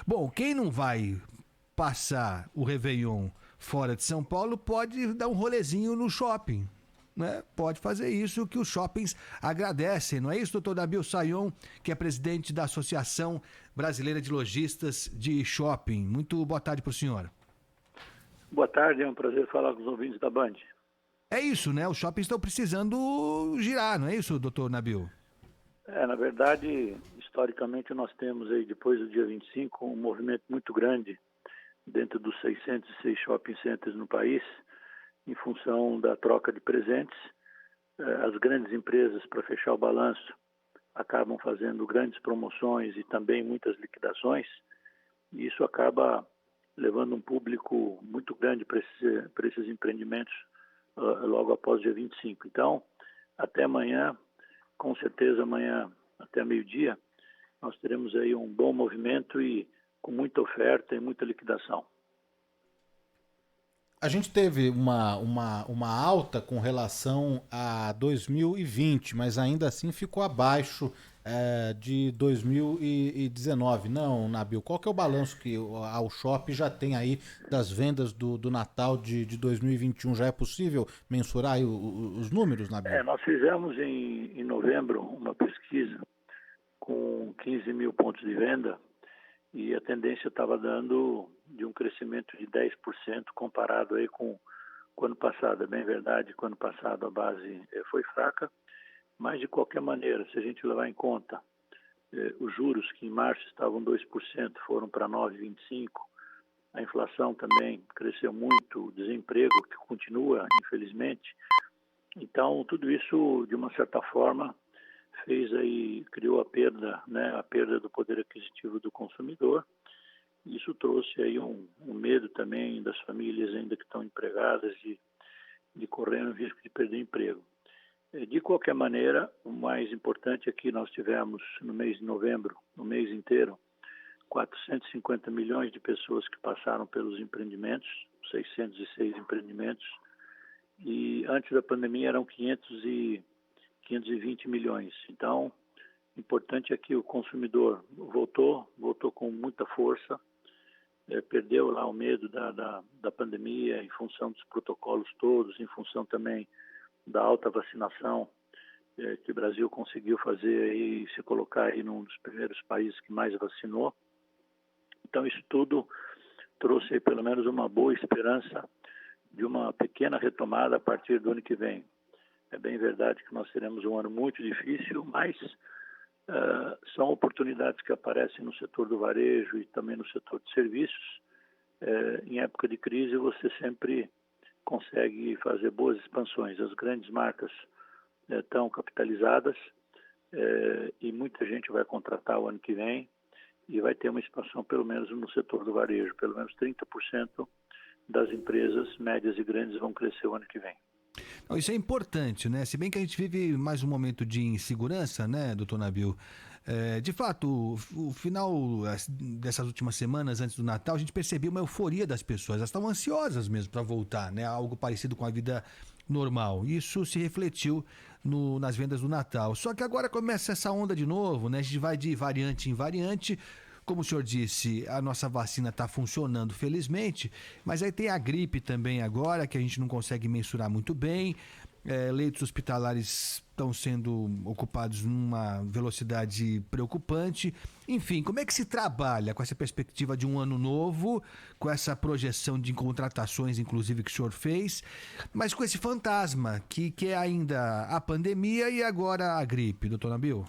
Bom, quem não vai passar o Réveillon fora de São Paulo pode dar um rolezinho no shopping. Né? Pode fazer isso que os shoppings agradecem, não é isso, doutor Nabil Sayon, que é presidente da Associação Brasileira de Lojistas de Shopping. Muito boa tarde para o senhor. Boa tarde, é um prazer falar com os ouvintes da Band. É isso, né? Os shoppings estão precisando girar, não é isso, doutor Nabil? Na verdade, historicamente nós temos aí, depois do dia 25, um movimento muito grande dentro dos 606 shopping centers no país, em função da troca de presentes. As grandes empresas, para fechar o balanço, acabam fazendo grandes promoções e também muitas liquidações, e isso acaba levando um público muito grande para esses empreendimentos logo após o dia 25. Então, até amanhã, com certeza amanhã até meio-dia, nós teremos aí um bom movimento e com muita oferta e muita liquidação. A gente teve uma alta com relação a 2020, mas ainda assim ficou abaixo de 2019. Não, Nabil, qual que é o balanço que a Shop já tem aí das vendas do Natal de 2021? Já é possível mensurar aí os números, Nabil? Nós fizemos em novembro uma pesquisa com 15 mil pontos de venda e a tendência estava dando de um crescimento de 10% comparado aí com o ano passado. É bem verdade que o ano passado a base foi fraca, mas de qualquer maneira, se a gente levar em conta os juros que em março estavam 2%, foram para 9,25%, a inflação também cresceu muito, o desemprego que continua, infelizmente. Então, tudo isso, de uma certa forma, criou a perda, né, a perda do poder aquisitivo do consumidor. Isso trouxe aí um medo também das famílias ainda que estão empregadas de correr o risco de perder emprego. De qualquer maneira, o mais importante é que nós tivemos no mês de novembro, no mês inteiro, 450 milhões de pessoas que passaram pelos empreendimentos, 606 empreendimentos, e antes da pandemia eram 520 milhões. Então, o importante é que o consumidor voltou com muita força, perdeu lá o medo da pandemia em função dos protocolos todos, em função também da alta vacinação que o Brasil conseguiu fazer e se colocar aí num dos primeiros países que mais vacinou. Então, isso tudo trouxe aí, pelo menos uma boa esperança de uma pequena retomada a partir do ano que vem. É bem verdade que nós teremos um ano muito difícil, mas são oportunidades que aparecem no setor do varejo e também no setor de serviços. Em época de crise, você sempre consegue fazer boas expansões. As grandes marcas estão capitalizadas e muita gente vai contratar o ano que vem e vai ter uma expansão, pelo menos no setor do varejo. Pelo menos 30% das empresas médias e grandes vão crescer o ano que vem. Não, isso é importante, né? Se bem que a gente vive mais um momento de insegurança, né, doutor Nabil? De fato, o final dessas últimas semanas, antes do Natal, a gente percebeu uma euforia das pessoas. Elas estavam ansiosas mesmo para voltar, né? Algo parecido com a vida normal. Isso se refletiu nas vendas do Natal. Só que agora começa essa onda de novo, né? A gente vai de variante em variante. Como o senhor disse, a nossa vacina está funcionando, felizmente, mas aí tem a gripe também agora, que a gente não consegue mensurar muito bem. Leitos hospitalares estão sendo ocupados numa velocidade preocupante. Enfim, como é que se trabalha com essa perspectiva de um ano novo, com essa projeção de contratações, inclusive, que o senhor fez, mas com esse fantasma que é ainda a pandemia e agora a gripe, doutor Nabil?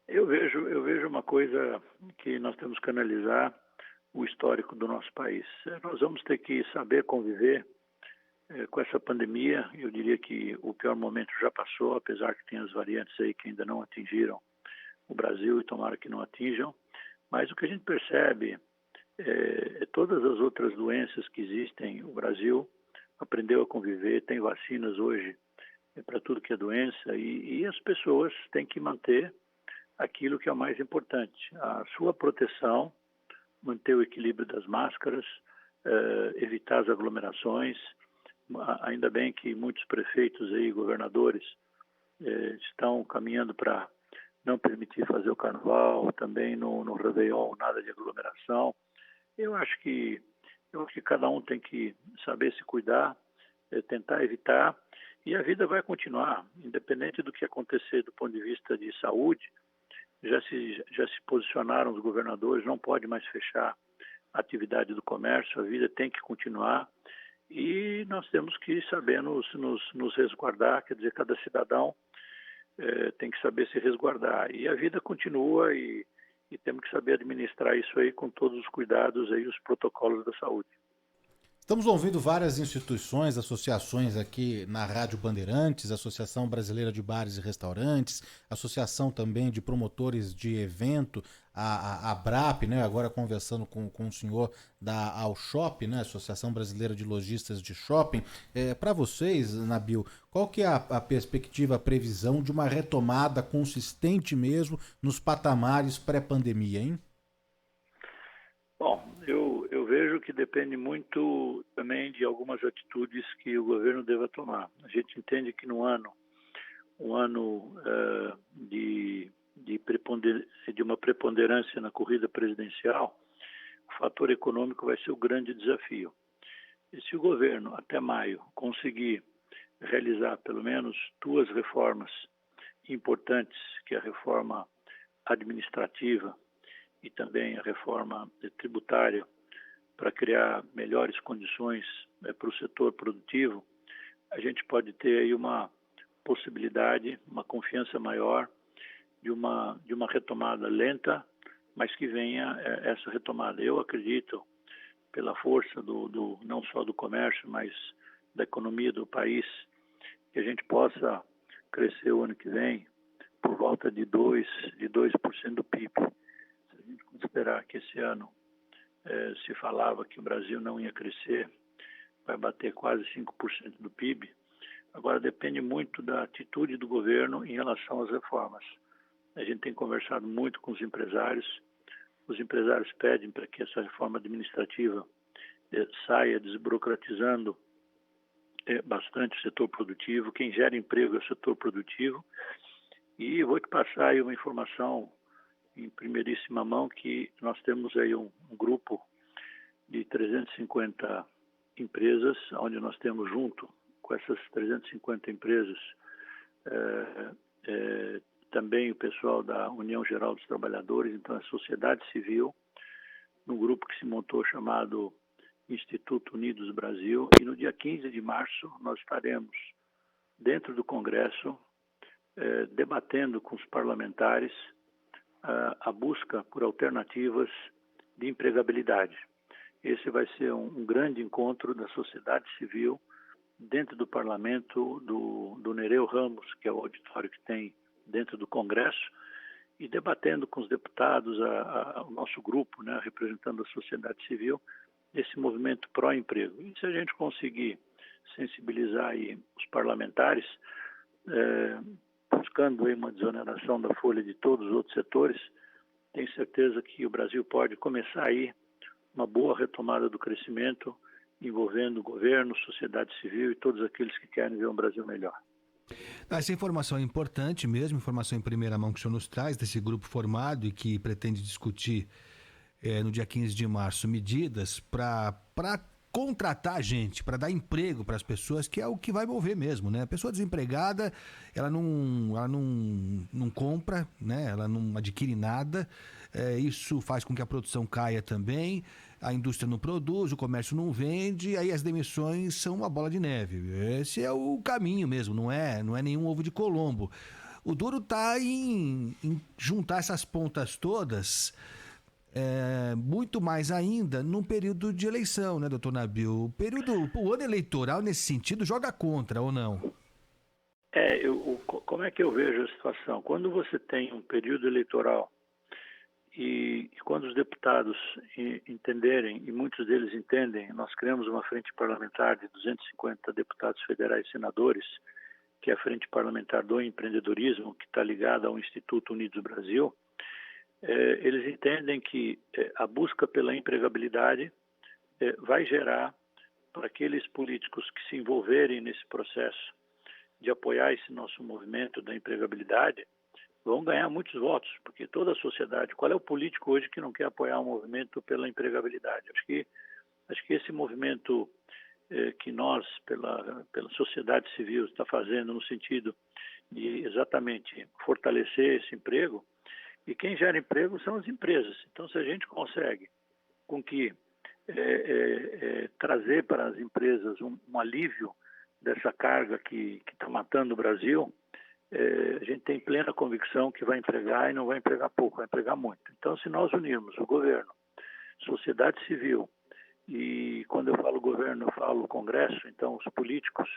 Eu vejo uma coisa que nós temos que analisar o histórico do nosso país. Nós vamos ter que saber conviver com essa pandemia. Eu diria que o pior momento já passou, apesar que tem as variantes aí que ainda não atingiram o Brasil e tomara que não atinjam. Mas o que a gente percebe todas as outras doenças que existem, o Brasil aprendeu a conviver, tem vacinas hoje para tudo que é doença e as pessoas têm que manter aquilo que é o mais importante, a sua proteção, manter o equilíbrio das máscaras, evitar as aglomerações. Ainda bem que muitos prefeitos e governadores estão caminhando para não permitir fazer o carnaval, também no Réveillon, nada de aglomeração. Eu acho que cada um tem que saber se cuidar, tentar evitar, e a vida vai continuar, independente do que acontecer do ponto de vista de saúde. Já se posicionaram os governadores, não pode mais fechar a atividade do comércio, a vida tem que continuar, e nós temos que saber nos resguardar, quer dizer, cada cidadão tem que saber se resguardar. E a vida continua e temos que saber administrar isso aí com todos os cuidados aí, os protocolos da saúde. Estamos ouvindo várias instituições, associações aqui na Rádio Bandeirantes, Associação Brasileira de Bares e Restaurantes, Associação também de Promotores de Evento, a ABRAP, né, agora conversando com o senhor da Alshop, né, Associação Brasileira de Lojistas de Shopping. Para vocês, Nabil, qual que é a perspectiva, a previsão de uma retomada consistente mesmo nos patamares pré-pandemia, hein? Bom, eu vejo que depende muito também de algumas atitudes que o governo deva tomar. A gente entende que um ano de uma preponderância na corrida presidencial, o fator econômico vai ser o grande desafio. E se o governo, até maio, conseguir realizar pelo menos 2 reformas importantes, que é a reforma administrativa e também a reforma tributária, para criar melhores condições para o setor produtivo, a gente pode ter aí uma possibilidade, uma confiança maior de uma retomada lenta, mas que venha essa retomada. Eu acredito, pela força não só do comércio, mas da economia do país, que a gente possa crescer o ano que vem por volta de 2% do PIB. Se a gente considerar que esse ano se falava que o Brasil não ia crescer, vai bater quase 5% do PIB. Agora depende muito da atitude do governo em relação às reformas. A gente tem conversado muito com os empresários pedem para que essa reforma administrativa saia desburocratizando bastante o setor produtivo. Quem gera emprego é o setor produtivo. E eu vou te passar aí uma informação em primeiríssima mão, que nós temos aí um grupo de 350 empresas, onde nós temos junto com essas 350 empresas também o pessoal da União Geral dos Trabalhadores, então a sociedade civil, num grupo que se montou chamado Instituto Unidos Brasil, e no dia 15 de março nós estaremos dentro do Congresso debatendo com os parlamentares a busca por alternativas de empregabilidade. Esse vai ser um grande encontro da sociedade civil dentro do parlamento do Nereu Ramos, que é o auditório que tem dentro do Congresso, e debatendo com os deputados, o nosso grupo, né, representando a sociedade civil, esse movimento pró-emprego. E se a gente conseguir sensibilizar aí os parlamentares, buscando aí uma desoneração da folha de todos os outros setores, tenho certeza que o Brasil pode começar aí uma boa retomada do crescimento, envolvendo o governo, sociedade civil e todos aqueles que querem ver um Brasil melhor. Essa informação é importante mesmo, informação em primeira mão que o senhor nos traz, desse grupo formado e que pretende discutir no dia 15 de março medidas para contratar gente, para dar emprego para as pessoas, que é o que vai mover mesmo, né? A pessoa desempregada, ela não compra, né? Ela não adquire nada, isso faz com que a produção caia também, a indústria não produz, o comércio não vende, aí as demissões são uma bola de neve. Esse é o caminho mesmo, não é nenhum ovo de Colombo. O duro está em juntar essas pontas todas, muito mais ainda num período de eleição, né, doutor Nabil? O ano eleitoral, nesse sentido, joga contra, ou não? Como é que eu vejo a situação? Quando você tem um período eleitoral e quando os deputados entenderem, e muitos deles entendem, nós criamos uma frente parlamentar de 250 deputados federais e senadores, que é a Frente Parlamentar do Empreendedorismo, que está ligada ao Instituto Unidos Brasil. Eles entendem que a busca pela empregabilidade vai gerar, para aqueles políticos que se envolverem nesse processo de apoiar esse nosso movimento da empregabilidade, vão ganhar muitos votos, porque toda a sociedade, qual é o político hoje que não quer apoiar o movimento pela empregabilidade? Acho que esse movimento que nós, pela sociedade civil, está fazendo no sentido de exatamente fortalecer esse emprego, e quem gera emprego são as empresas. Então, se a gente consegue com que trazer para as empresas um alívio dessa carga que está matando o Brasil, a gente tem plena convicção que vai empregar e não vai empregar pouco, vai empregar muito. Então, se nós unirmos o governo, sociedade civil, e quando eu falo governo, eu falo Congresso, então os políticos,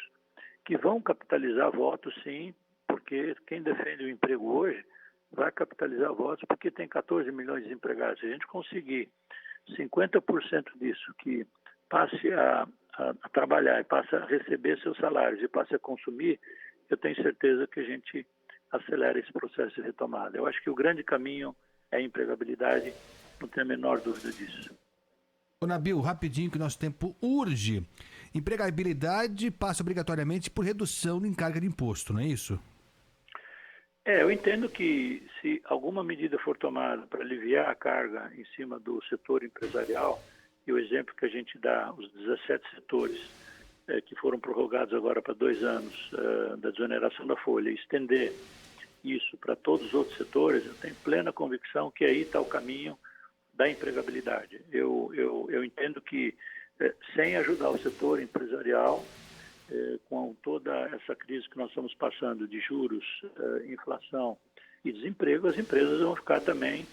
que vão capitalizar votos, sim, porque quem defende o emprego hoje vai capitalizar votos, porque tem 14 milhões de desempregados. Se a gente conseguir 50% disso, que passe a trabalhar e passe a receber seus salários e passe a consumir, eu tenho certeza que a gente acelera esse processo de retomada. Eu acho que o grande caminho é a empregabilidade, não tenho a menor dúvida disso. Ô Nabil, rapidinho que o nosso tempo urge. Empregabilidade passa obrigatoriamente por redução em carga de imposto, não é isso? Eu entendo que se alguma medida for tomada para aliviar a carga em cima do setor empresarial, e o exemplo que a gente dá, os 17 setores que foram prorrogados agora para 2 anos da desoneração da folha, e estender isso para todos os outros setores, eu tenho plena convicção que aí está o caminho da empregabilidade. Eu entendo que sem ajudar o setor empresarial, com toda essa crise que nós estamos passando de juros, inflação e desemprego, as empresas vão ficar também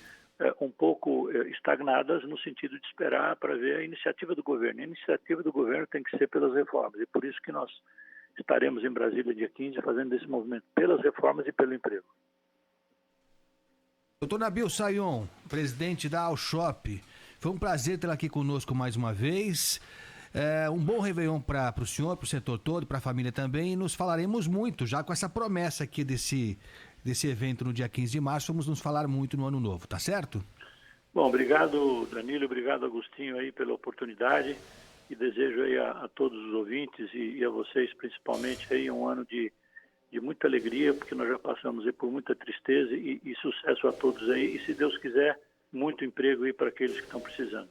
um pouco estagnadas no sentido de esperar para ver a iniciativa do governo. A iniciativa do governo tem que ser pelas reformas, e por isso que nós estaremos em Brasília dia 15 fazendo esse movimento pelas reformas e pelo emprego. Doutor Nabil Sayón, presidente da Alshop, foi um prazer tê-lo aqui conosco mais uma vez. Um bom Réveillon para o senhor, para o setor todo, para a família também, e nos falaremos muito, já com essa promessa aqui desse evento no dia 15 de março, vamos nos falar muito no ano novo, tá certo? Bom, obrigado Danilo, obrigado Agostinho aí pela oportunidade, e desejo aí a todos os ouvintes e a vocês principalmente aí um ano de muita alegria, porque nós já passamos aí por muita tristeza, e sucesso a todos aí, e se Deus quiser, muito emprego aí para aqueles que estão precisando.